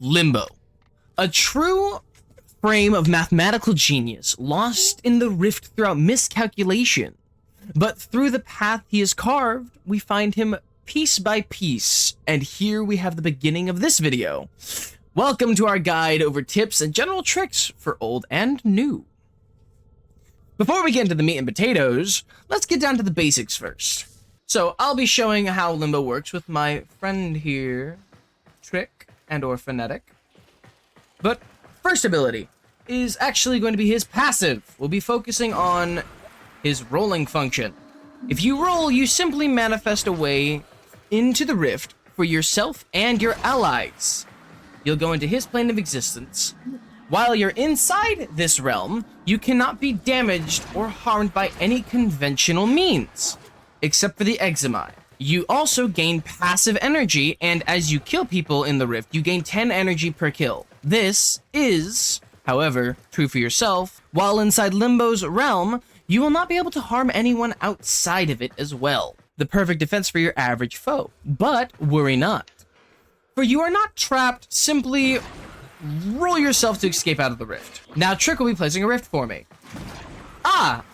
Limbo. A true frame of mathematical genius, lost in the rift throughout miscalculation. But through the path he has carved, we find him piece by piece, and here we have the beginning of this video. Welcome to our guide over tips and general tricks for old and new. Before we get into the meat and potatoes, let's get down to the basics first. So I'll be showing how Limbo works with my friend here, Trick and/or Phonetic. But first ability is actually going to be his passive. We'll be focusing on his rolling function. If you roll, you simply manifest a way into the rift for yourself and your allies. You'll go into his plane of existence. While you're inside this realm, you cannot be damaged or harmed by any conventional means, except for the eczema. You also gain passive energy, and as you kill people in the rift, you gain 10 energy per kill. This is, however, true for yourself. While inside Limbo's realm, you will not be able to harm anyone outside of it as well. The perfect defense for your average foe. But worry not, for you are not trapped. Simply roll yourself to escape out of the rift. Now Trick will be placing a rift for me.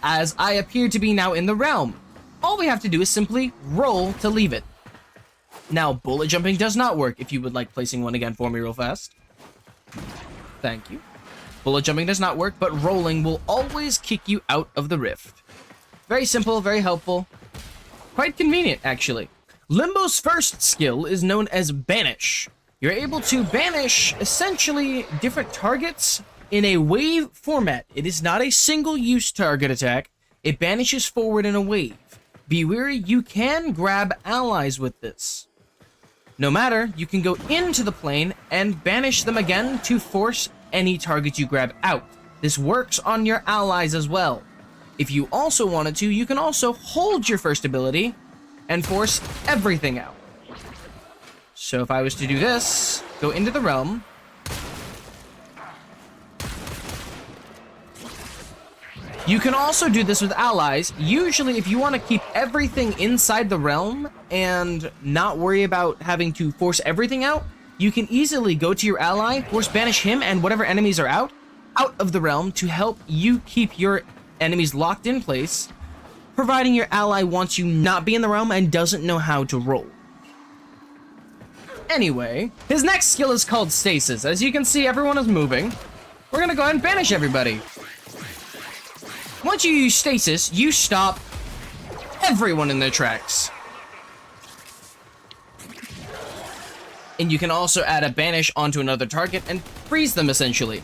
As I appear to be now in the realm, all we have to do is simply roll to leave it. Now bullet jumping does not work. If you would like placing one again for me real fast. Thank you. Bullet jumping does not work, but rolling will always kick you out of the rift. Very simple, very helpful. Quite convenient, actually. Limbo's first skill is known as Banish. You're able to banish essentially different targets in a wave format. It is not a single-use target attack. It banishes forward in a wave. Be wary, you can grab allies with this. No matter, you can go into the plane and banish them again to force any target you grab out. This works on your allies as well. If you also wanted to, you can also hold your first ability and force everything out. So if I was to do this, go into the realm, you can also do this with allies. Usually, if you want to keep everything inside the realm and not worry about having to force everything out, you can easily go to your ally, force banish him and whatever enemies are out of the realm to help you keep your enemies locked in place, providing your ally wants you not be in the realm and doesn't know how to roll. Anyway, his next skill is called Stasis. As you can see, everyone is moving. We're gonna go ahead and banish everybody. Once you use Stasis, you stop everyone in their tracks. And you can also add a banish onto another target and freeze them, essentially.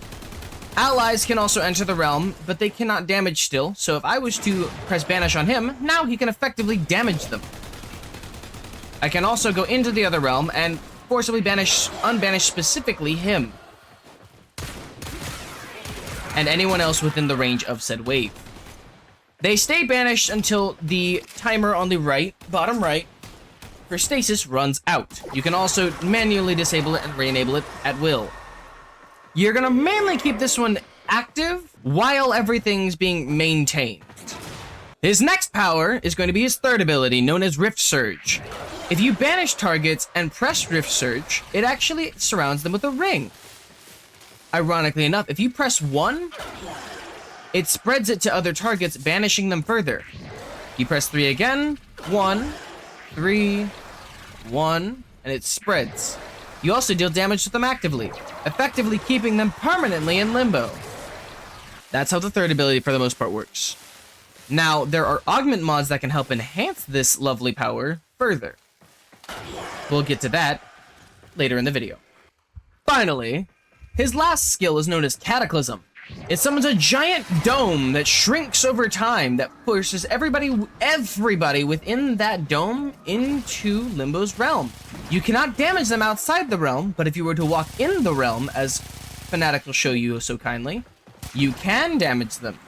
Allies can also enter the realm, but they cannot damage still, so if I was to press banish on him, now he can effectively damage them. I can also go into the other realm and forcibly unbanish specifically him. And anyone else within the range of said wave. They stay banished until the timer on the bottom right, for stasis runs out. You can also manually disable it and re-enable it at will. You're gonna mainly keep this one active while everything's being maintained. His next power is going to be his third ability, known as Rift Surge. If you banish targets and press Rift Surge, it actually surrounds them with a ring. Ironically enough, if you press 1, it spreads it to other targets, banishing them further. You press 3 again, 1, 3, 1, and it spreads. You also deal damage to them actively, effectively keeping them permanently in Limbo. That's how the third ability for the most part works. Now, there are augment mods that can help enhance this lovely power further. We'll get to that later in the video. Finally, his last skill is known as Cataclysm. It summons a giant dome that shrinks over time that pushes everybody within that dome into Limbo's realm. You cannot damage them outside the realm, but if you were to walk in the realm, as Fnatic will show you so kindly, you can damage them.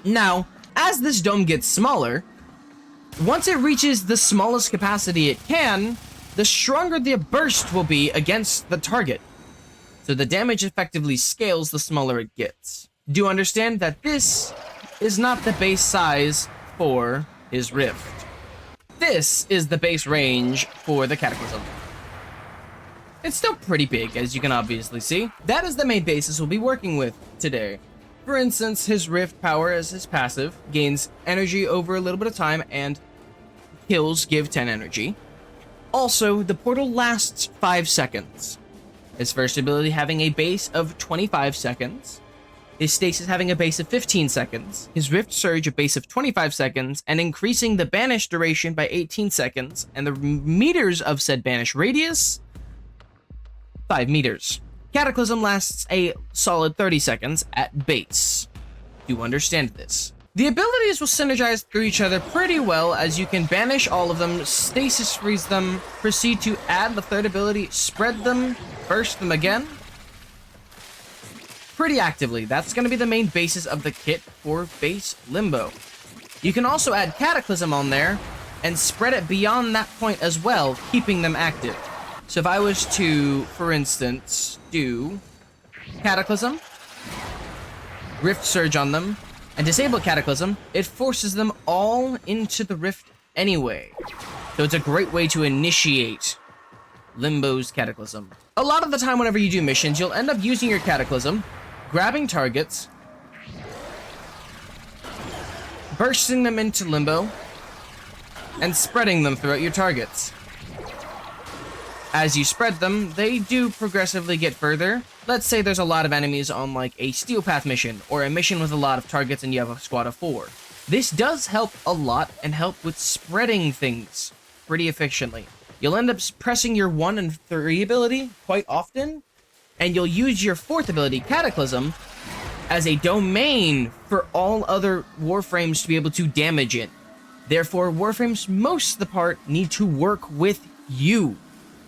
Now, as this dome gets smaller, once it reaches the smallest capacity it can, the stronger the burst will be against the target. So the damage effectively scales the smaller it gets. Do understand that this is not the base size for his rift. This is the base range for the Cataclysm. It's still pretty big, as you can obviously see. That is the main basis we'll be working with today. For instance, his Rift power as his passive gains energy over a little bit of time, and kills give 10 energy. Also, the portal lasts 5 seconds. His first ability having a base of 25 seconds. His stasis having a base of 15 seconds. His Rift Surge a base of 25 seconds, and increasing the banish duration by 18 seconds, and the meters of said banish radius, 5 meters. Cataclysm lasts a solid 30 seconds at base. Do understand this. The abilities will synergize through each other pretty well, as you can banish all of them, stasis freeze them, proceed to add the third ability, spread them, burst them again, pretty actively. That's going to be the main basis of the kit for base Limbo. You can also add Cataclysm on there and spread it beyond that point as well, keeping them active. So if I was to, for instance, do Cataclysm, Rift Surge on them, and disable Cataclysm, it forces them all into the Rift anyway. So it's a great way to initiate Limbo's Cataclysm. A lot of the time whenever you do missions, you'll end up using your Cataclysm, grabbing targets, bursting them into Limbo, and spreading them throughout your targets. As you spread them, they do progressively get further. Let's say there's a lot of enemies on like a Steel Path mission, or a mission with a lot of targets and you have a squad of 4. This does help a lot and help with spreading things pretty efficiently. You'll end up pressing your 1 and 3 ability quite often, and you'll use your 4th ability, Cataclysm, as a domain for all other Warframes to be able to damage it. Therefore, Warframes, most of the part, need to work with you.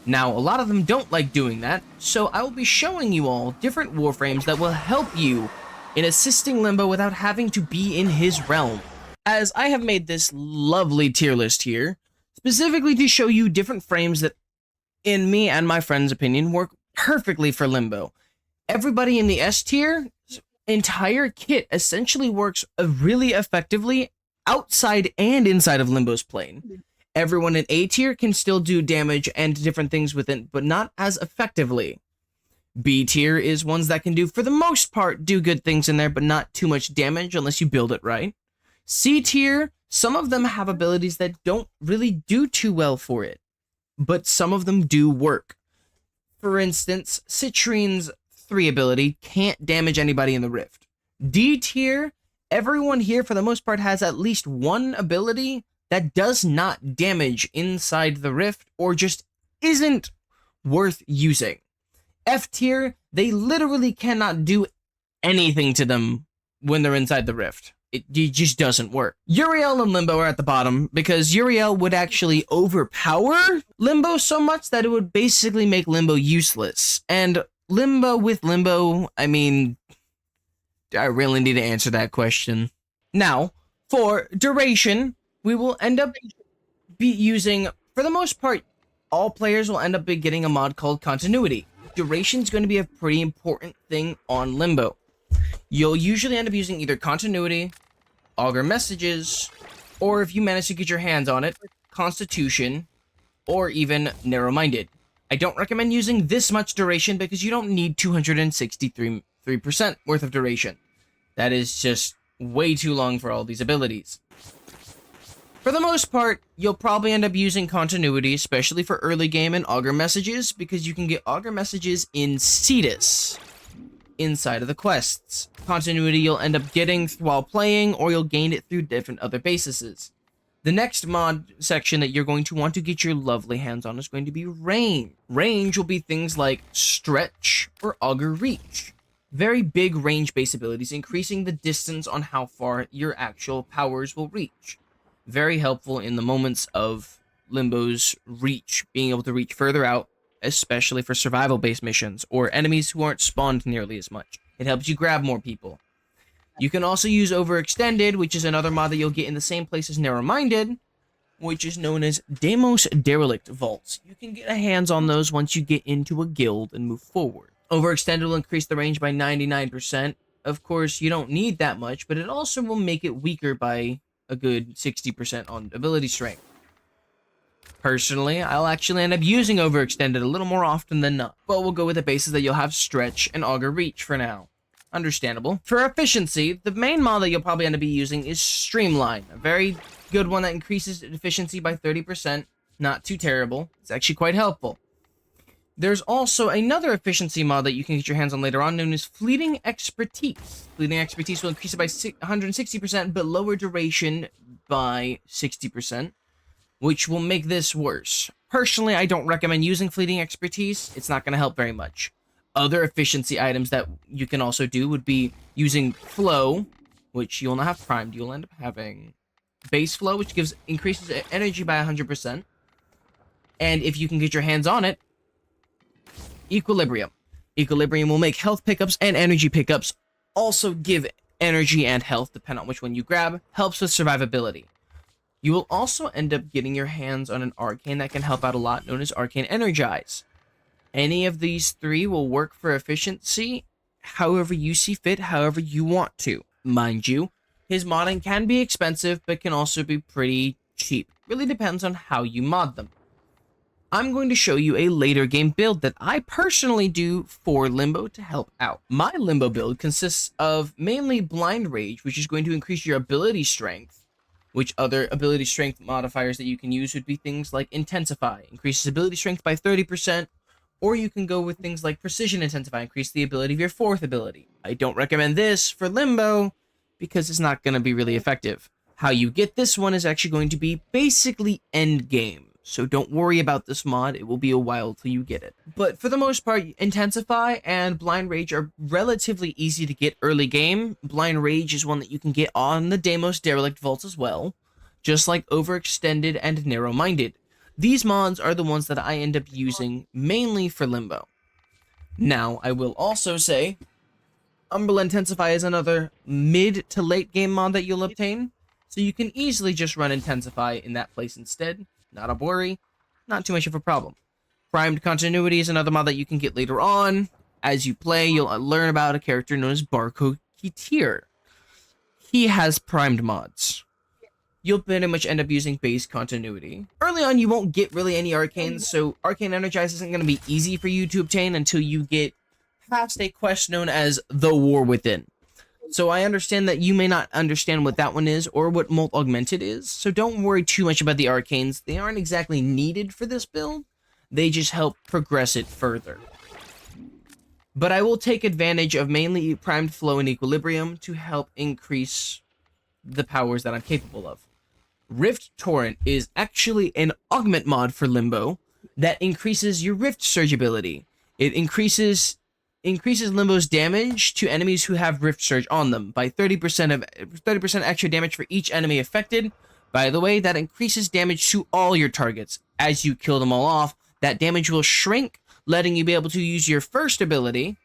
Now, a lot of them don't like doing that, so I will be showing you all different Warframes that will help you in assisting Limbo without having to be in his realm. As I have made this lovely tier list here, specifically to show you different frames that, in me and my friend's opinion, work perfectly for Limbo. Everybody in the S tier, entire kit essentially works really effectively outside and inside of Limbo's plane. Everyone in A tier can still do damage and different things within, but not as effectively. B tier is ones that can do, for the most part, do good things in there, but not too much damage unless you build it right. C tier, some of them have abilities that don't really do too well for it, but some of them do work. For instance, Citrine's 3 ability can't damage anybody in the Rift. D tier, everyone here for the most part has at least one ability that does not damage inside the Rift, or just isn't worth using. F tier, they literally cannot do anything to them when they're inside the Rift. It just doesn't work. Uriel and Limbo are at the bottom, because Uriel would actually overpower Limbo so much that it would basically make Limbo useless. And Limbo with Limbo, I mean, I really need to answer that question. Now, for duration, we will end up be using, for the most part, all players will end up be getting a mod called Continuity. Duration is going to be a pretty important thing on Limbo. You'll usually end up using either Continuity, Augur Messages, or if you manage to get your hands on it, Constitution, or even Narrow-Minded. I don't recommend using this much duration because you don't need 263% worth of duration. That is just way too long for all these abilities. For the most part, you'll probably end up using Continuity, especially for early game and Augur Messages, because you can get Augur Messages in Cetus inside of the quests. Continuity you'll end up getting while playing, or you'll gain it through different other bases. The next mod section that you're going to want to get your lovely hands on is going to be Range. Range will be things like Stretch or Augur Reach. Very big range-based abilities, increasing the distance on how far your actual powers will reach. Very helpful in the moments of Limbo's reach, being able to reach further out, especially for survival-based missions, or enemies who aren't spawned nearly as much. It helps you grab more people. You can also use Overextended, which is another mod that you'll get in the same place as Narrow-Minded, which is known as Deimos Derelict Vaults. You can get a hands on those once you get into a guild and move forward. Overextended will increase the range by 99%. Of course, you don't need that much, but it also will make it weaker by a good 60% on ability strength. Personally, I'll actually end up using Overextended a little more often than not, but we'll go with the basis that you'll have Stretch and Augur Reach for now. Understandable. For efficiency, the main mod that you'll probably end up using is Streamline, a very good one that increases efficiency by 30%. Not too terrible. It's actually quite helpful. There's also another efficiency mod that you can get your hands on later on, known as Fleeting Expertise. Fleeting Expertise will increase it by 160%, but lower duration by 60%, which will make this worse. Personally, I don't recommend using Fleeting Expertise. It's not going to help very much. Other efficiency items that you can also do would be using Flow, which you'll not have primed. You'll end up having Base Flow, which increases energy by 100%. And if you can get your hands on it, Equilibrium. Equilibrium will make health pickups and energy pickups. Also give energy and health, depending on which one you grab. Helps with survivability. You will also end up getting your hands on an arcane that can help out a lot, known as Arcane Energize. Any of these three will work for efficiency, however you see fit, however you want to. Mind you, his modding can be expensive, but can also be pretty cheap. Really depends on how you mod them. I'm going to show you a later game build that I personally do for Limbo to help out. My Limbo build consists of mainly Blind Rage, which is going to increase your ability strength, which other ability strength modifiers that you can use would be things like Intensify, increases ability strength by 30%, or you can go with things like Precision Intensify, increase the ability of your 4th ability. I don't recommend this for Limbo because it's not going to be really effective. How you get this one is actually going to be basically end game. So don't worry about this mod, it will be a while till you get it. But for the most part, Intensify and Blind Rage are relatively easy to get early game. Blind Rage is one that you can get on the Deimos Derelict Vaults as well, just like Overextended and Narrow-Minded. These mods are the ones that I end up using mainly for Limbo. Now, I will also say, Umbral Intensify is another mid to late game mod that you'll obtain, so you can easily just run Intensify in that place instead. Not a worry, not too much of a problem. Primed Continuity is another mod that you can get later on. As you play, you'll learn about a character known as Barco Kitir. He has primed mods. You'll pretty much end up using base continuity. Early on, you won't get really any arcanes, so Arcane Energize isn't going to be easy for you to obtain until you get past a quest known as The War Within. So I understand that you may not understand what that one is or what Molt Augmented is, so don't worry too much about the arcanes. They aren't exactly needed for this build, they just help progress it further. But I will take advantage of mainly Primed Flow and Equilibrium to help increase the powers that I'm capable of. Rift Torrent is actually an augment mod for Limbo that increases your Rift Surge ability. It increases Limbo's damage to enemies who have Rift Surge on them by 30% extra damage for each enemy affected. By the way, that increases damage to all your targets. As you kill them all off, that damage will shrink, letting you be able to use your first ability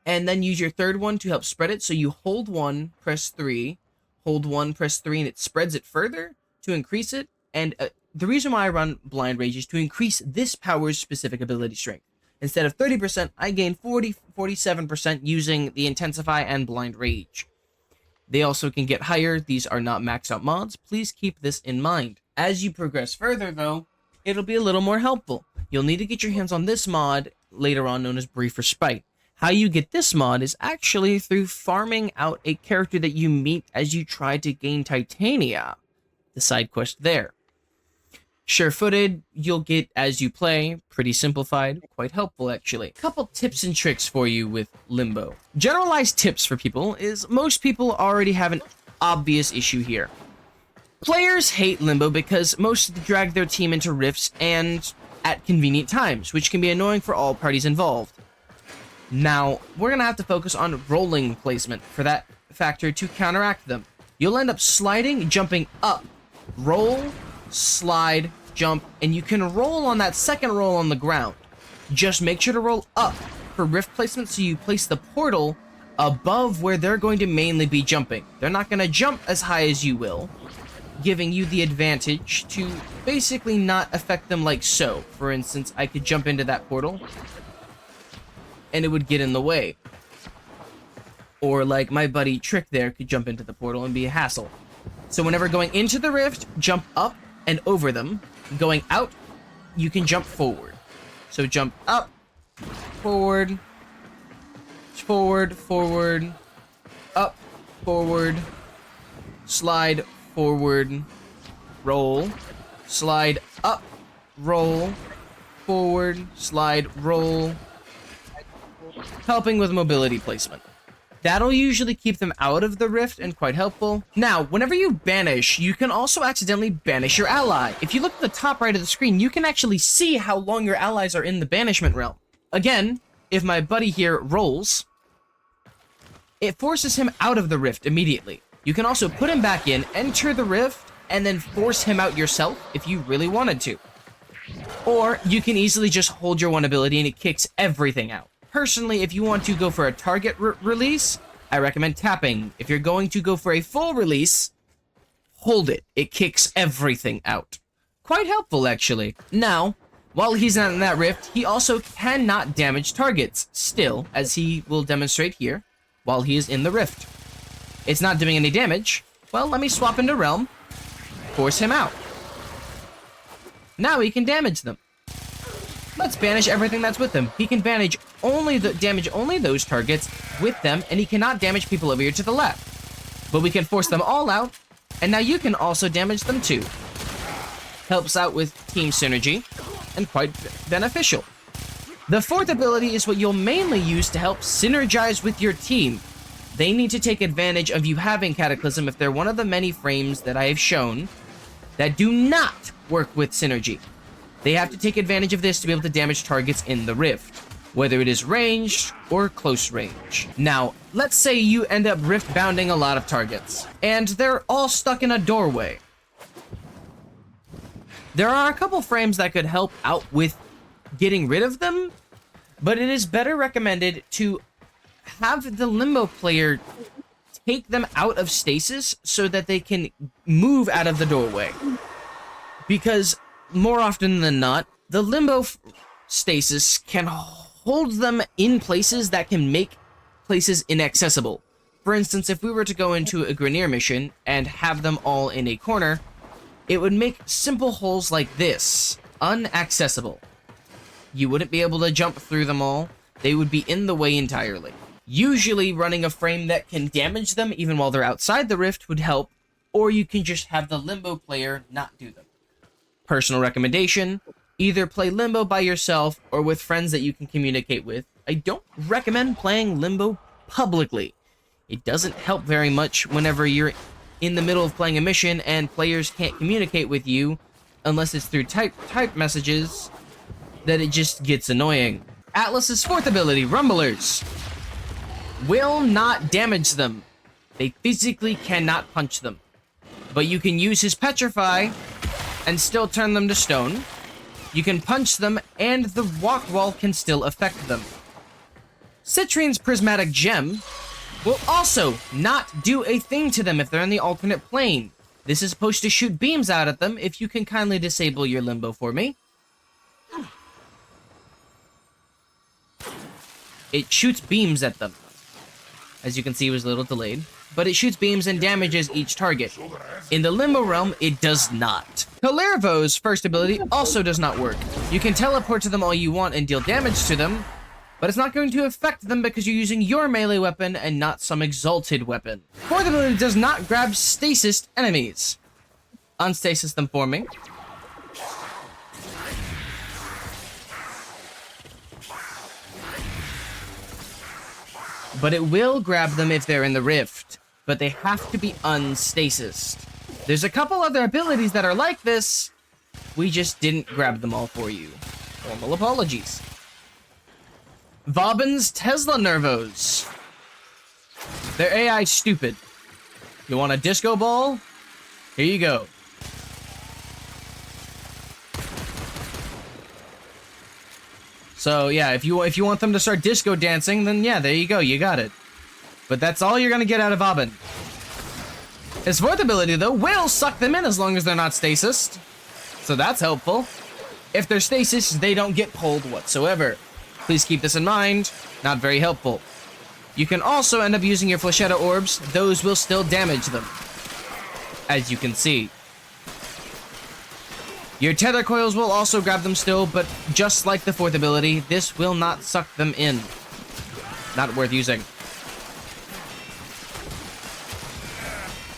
and then use your third one to help spread it. So you hold one, press 3, hold 1, press 3, and it spreads it further to increase it. And the reason why I run Blind Rage is to increase this power's specific ability strength. Instead of 30%, I gain 47% using the Intensify and Blind Rage. They also can get higher. These are not maxed out mods. Please keep this in mind. As you progress further, though, it'll be a little more helpful. You'll need to get your hands on this mod, later on known as Brief Respite. How you get this mod is actually through farming out a character that you meet as you try to gain Titania, the side quest there. Sure-footed, you'll get as you play, pretty simplified, quite helpful actually. Couple tips and tricks for you with Limbo. Generalized tips for people is most people already have an obvious issue here. Players hate Limbo because most drag their team into rifts and at convenient times, which can be annoying for all parties involved. Now, we're gonna have to focus on rolling placement for that factor to counteract them. You'll end up sliding, jumping up, roll, slide, jump, and you can roll on that second roll on the ground. Just make sure to roll up for rift placement so you place the portal above where they're going to mainly be jumping. They're not going to jump as high as you will, giving you the advantage to basically not affect them like so. For instance, I could jump into that portal and it would get in the way. Or like my buddy Trick there could jump into the portal and be a hassle. So whenever going into the rift, jump up, and over them. Going out, you can jump forward. So jump up, forward, forward, forward, up, forward, slide, forward, roll, slide, up, roll, forward, slide, roll, helping with mobility placement. That'll usually keep them out of the rift and quite helpful. Now, whenever you banish, you can also accidentally banish your ally. If you look at the top right of the screen, you can actually see how long your allies are in the banishment realm. Again, if my buddy here rolls, it forces him out of the rift immediately. You can also put him back in, enter the rift, and then force him out yourself if you really wanted to. Or you can easily just hold your one ability and it kicks everything out. Personally, if you want to go for a target release, I recommend tapping. If you're going to go for a full release, hold it. It kicks everything out. Quite helpful, actually. Now, while he's not in that rift, he also cannot damage targets, still, as he will demonstrate here, while he is in the rift. It's not doing any damage. Well, let me swap into Realm, force him out. Now he can damage them. Let's banish everything that's with him. He can damage only those targets with them, and he cannot damage people over here to the left. But we can force them all out, and now you can also damage them too. Helps out with team synergy, and quite beneficial. The fourth ability is what you'll mainly use to help synergize with your team. They need to take advantage of you having Cataclysm if they're one of the many frames that I have shown that do not work with synergy. They have to take advantage of this to be able to damage targets in the rift, whether it is ranged or close range. Now, let's say you end up rift bounding a lot of targets, and they're all stuck in a doorway. There are a couple frames that could help out with getting rid of them, but it is better recommended to have the Limbo player take them out of stasis so that they can move out of the doorway. Because more often than not, the Limbo stasis can hold them in places that can make places inaccessible. For instance, if we were to go into a Grenier mission and have them all in a corner, it would make simple holes like this unaccessible. You wouldn't be able to jump through them all. They would be in the way entirely. Usually running a frame that can damage them even while they're outside the rift would help, or you can just have the Limbo player not do them. Personal recommendation, either play Limbo by yourself or with friends that you can communicate with. I don't recommend playing Limbo publicly. It doesn't help very much whenever you're in the middle of playing a mission and players can't communicate with you unless it's through type messages, that it just gets annoying. Atlas's fourth ability, Rumblers, will not damage them. They physically cannot punch them. But you can use his Petrify and still turn them to stone. You can punch them, and the walk wall can still affect them. Citrine's Prismatic Gem will also not do a thing to them if they're in the alternate plane. This is supposed to shoot beams out at them. If you can kindly disable your Limbo for me. It shoots beams at them. As you can see, it was a little delayed. But it shoots beams and damages each target. In the Limbo realm, it does not. Calervo's first ability also does not work. You can teleport to them all you want and deal damage to them, but it's not going to affect them because you're using your melee weapon and not some exalted weapon. Fourth ability does not grab stasis enemies. Unstasis them for me. But it will grab them if they're in the rift, but they have to be unstasised. There's a couple other abilities that are like this. We just didn't grab them all for you. Formal apologies. Vauban's Tesla Nervos. Their AI is stupid. You want a disco ball? Here you go. So yeah, if you want them to start disco dancing, then yeah, there you go, you got it. But that's all you're gonna get out of Vauban. His fourth ability, though, will suck them in as long as they're not stasis. So that's helpful. If they're stasis, they don't get pulled whatsoever. Please keep this in mind. Not very helpful. You can also end up using your Flechetta Orbs. Those will still damage them, as you can see. Your tether coils will also grab them still, but just like the fourth ability, this will not suck them in. Not worth using.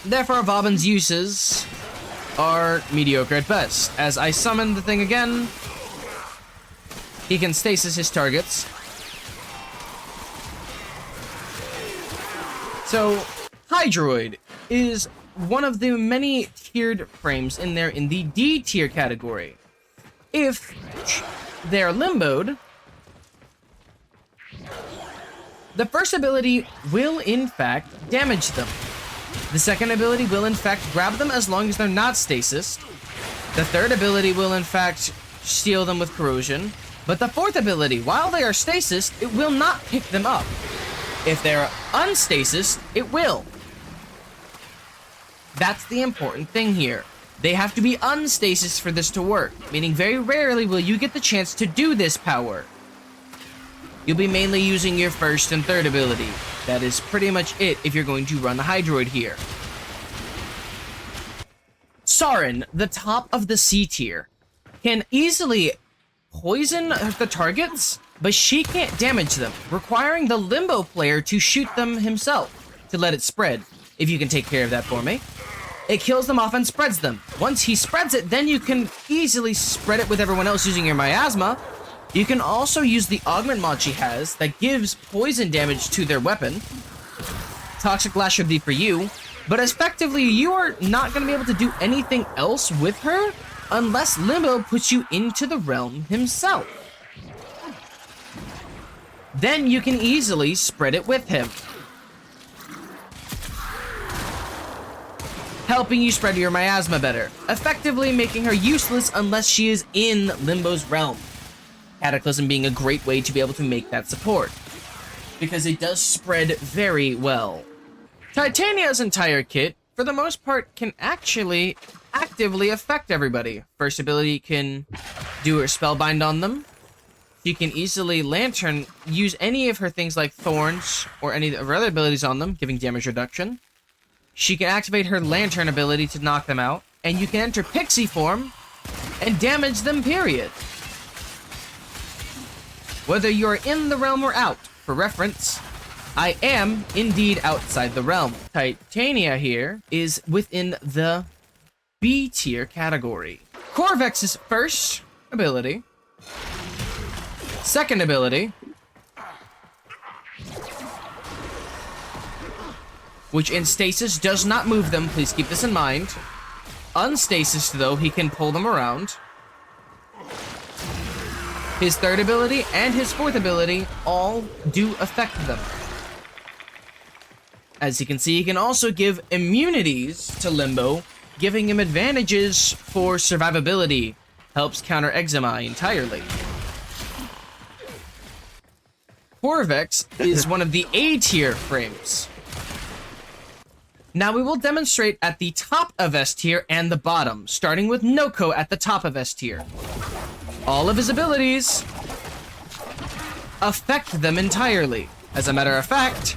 Therefore, Vauban's uses are mediocre at best. As I summon the thing again, he can stasis his targets. So, Hydroid is one of the many tiered frames in there in the D tier category. If they're limboed, the first ability will in fact damage them. The second ability will in fact grab them as long as they're not stasis. The third ability will in fact steal them with corrosion. But the fourth ability, while they are stasis, it will not pick them up. If they're unstasis, it will. That's the important thing here. They have to be unstasis for this to work, meaning very rarely will you get the chance to do this power. You'll be mainly using your first and third ability. That is pretty much it if you're going to run the Hydroid here. Sarin, the top of the C tier, can easily poison the targets, but she can't damage them, requiring the Limbo player to shoot them himself to let it spread. If you can take care of that for me. It kills them off and spreads them. Once he spreads it, then you can easily spread it with everyone else using your miasma. You can also use the augment mod she has that gives poison damage to their weapon. Toxic Blast should be for you, but effectively you are not going to be able to do anything else with her unless Limbo puts you into the realm himself. Then you can easily spread it with him, helping you spread your miasma better, effectively making her useless unless she is in Limbo's realm. Cataclysm being a great way to be able to make that support, because it does spread very well. Titania's entire kit, for the most part, can actually actively affect everybody. First ability can do her spellbind on them. She can easily lantern, use any of her things like thorns or any of her other abilities on them, giving damage reduction. She can activate her lantern ability to knock them out, and you can enter pixie form and damage them, period. Whether you're in the realm or out, for reference, I am indeed outside the realm. Titania here is within the B tier category. Corvex's first ability, second ability, which in stasis does not move them, please keep this in mind. Unstasis though, he can pull them around. His third ability and his fourth ability all do affect them. As you can see, he can also give immunities to Limbo, giving him advantages for survivability. Helps counter eczema entirely. Corvex is one of the A tier frames. Now we will demonstrate at the top of S tier and the bottom, starting with Noko at the top of S tier. All of his abilities affect them entirely. As a matter of fact,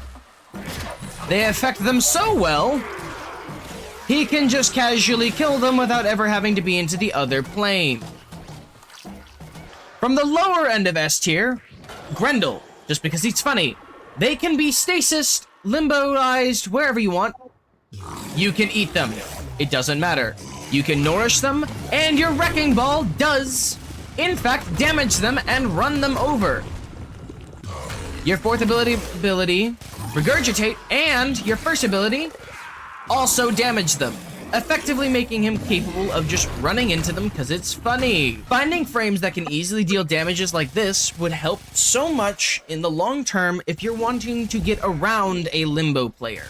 they affect them so well, he can just casually kill them without ever having to be into the other plane. From the lower end of S tier, Grendel, just because he's funny. They can be stasis, limboized, wherever you want. You can eat them. It doesn't matter. You can nourish them, and your Wrecking Ball does, in fact, damage them and run them over. Your fourth ability, Regurgitate, and your first ability, also damage them, effectively making him capable of just running into them because it's funny. Finding frames that can easily deal damages like this would help so much in the long term if you're wanting to get around a Limbo player.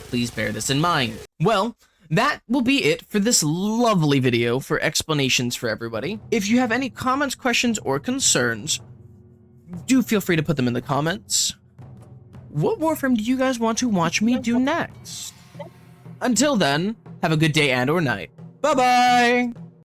Please bear this in mind. Well, that will be it for this lovely video for explanations for everybody. If you have any comments, questions, or concerns, do feel free to put them in the comments. What Warframe do you guys want to watch me do next? Until then, have a good day and or night. Bye-bye!